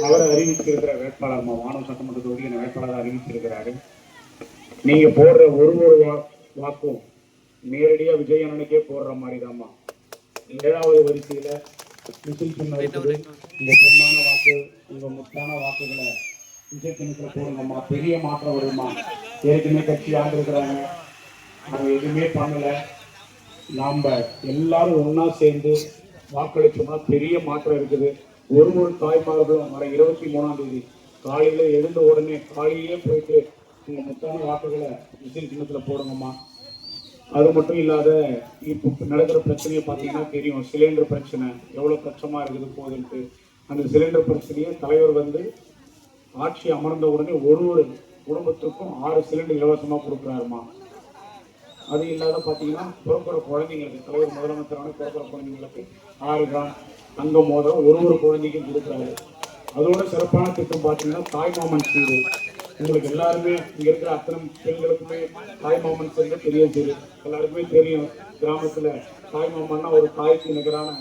அவர் அறிவித்திருக்கிற வேட்பாளர் மாநில சட்டமன்ற தொகுதியின் வேட்பாளர் அறிவித்திருக்கிறாரு. நீங்க போடுற ஒரு வாக்கும் நேரடியா விஜய் அண்ணனுக்கே போடுற மாதிரி தான்மா. 7வது வரிசையில விசில் சின்ன இருக்குது. உங்க பொண்ணான வாக்கு, உங்க முத்தான வாக்குகளை விஜய் சின்னத்துல போடுங்கம்மா. பெரிய மாற்றம் வருமா. ஏற்கனவே கட்சி ஆண்டு இருக்கிறாங்க, நாங்க எதுவுமே பண்ணல. நாம எல்லாரும் ஒன்னா சேர்ந்து வாக்களிச்சோம்னா பெரிய மாற்றம் இருக்குது. ஒரு தாய்மார்களும் வர 23ஆம் தேதி காலையில எழுந்த உடனே காலையிலே போயிட்டு உங்க முத்தான வாக்குகளை விசில் சின்னத்துல போடுங்கம்மா. அது மட்டும் இல்லாத இப்போ நடக்கிற பிரச்சனையை பார்த்தீங்கன்னா தெரியும். சிலிண்டர் பிரச்சனை எவ்வளவு கஷ்டமா இருக்குது போகுதுன்ட்டு. அந்த சிலிண்டர் பிரச்சனையை தலைவர் வந்து ஆட்சி அமர்ந்த உடனே ஒரு குடும்பத்துக்கும் 6 சிலிண்டர் இலவசமா கொடுக்குறாருமா. அது இல்லாத பார்த்தீங்கன்னா பிறக்கிற குழந்தைங்களுக்கு தலைவர் முதலமைச்சரான பிறக்கிற குழந்தைங்களுக்கு 6 கிராம் தங்க மோதிரம் ஒரு குழந்தைக்கும் கொடுக்குறாரு. அதோட சிறப்பான திட்டம் பார்த்தீங்கன்னா தாய்மாமன் சீரு. உங்களுக்கு எல்லாருமே இங்க இருக்கிற அத்தனை பெண்களுக்குமே தாய்மாமன் சீரு தெரிய சீரு எல்லாருக்குமே தெரியும். கிராமத்துல தாய்மாமன்னா ஒரு தாய்க்கு நிகரான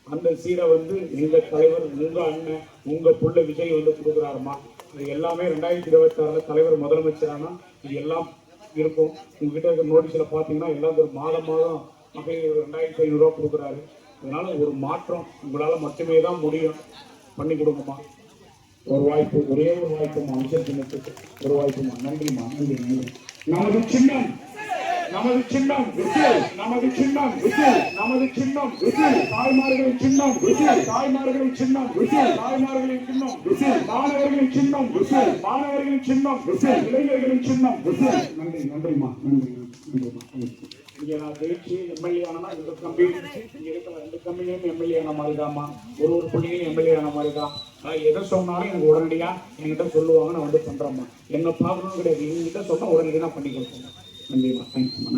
அந்த சீரை வந்து எங்க தலைவர், உங்க அண்ணன், உங்க புள்ள விஜய் வந்து கொடுக்குறாருமா. இது எல்லாமே 2026 தலைவர் முதலமைச்சரானா இது எல்லாம் இருக்கும். உங்ககிட்ட இருக்கிற நோட்டீஸ்ல பாத்தீங்கன்னா எல்லாம் ஒரு மாதம் மகளிர் 2500 ரூபா கொடுக்குறாரு. அதனால ஒரு மாற்றம் உங்களால மட்டுமே தான் முடியும். பண்ணி கொடுங்கம்மா. ஒரு வாய்ப்பு, ஒரே ஒரு வாய்ப்புமா. அமைச்சர் சின்னத்துக்கு ஒரு வாய்ப்புமா. நன்றிமா, நன்றி நன்றி. நமது சின்னம், நமது சின்னம் விசில், நமது சின்னம் விசில், நமது சின்னம் விசில். தாய்மார்களின் சின்னம் விசில், தாய்மார்களின் சின்னம் விசில், தாய்மார்களின் சின்னம் விசில். மாணவர்களின் சின்னம் விசில், மாணவர்களின் சின்னம் விசில். இளைஞர்களின் சின்னம் விசில். நன்றி நன்றிமா, நன்றி நன்றிமா. இங்க நான் ஜெயிச்சு எம்எல்ஏ ஆனா இந்த கம்பி இங்க இருக்கிற 2 கம்பெனியும் எம்எல்ஏ ஆன மாதிரி தான்மா. ஒரு பிள்ளையும் எம்எல்ஏ ஆன மாதிரி தான். எதை சொன்னாலும் எனக்கு உடனடியா என்கிட்ட சொல்லுவாங்க, நான் வந்து பண்றேம்மா. என்ன பார்க்கணும் கிடையாது, என்கிட்ட சொன்னா உடனடியாக நான் பண்ணி கொடுப்பேன். நன்றிமா, தேங்க்ஸ்மா.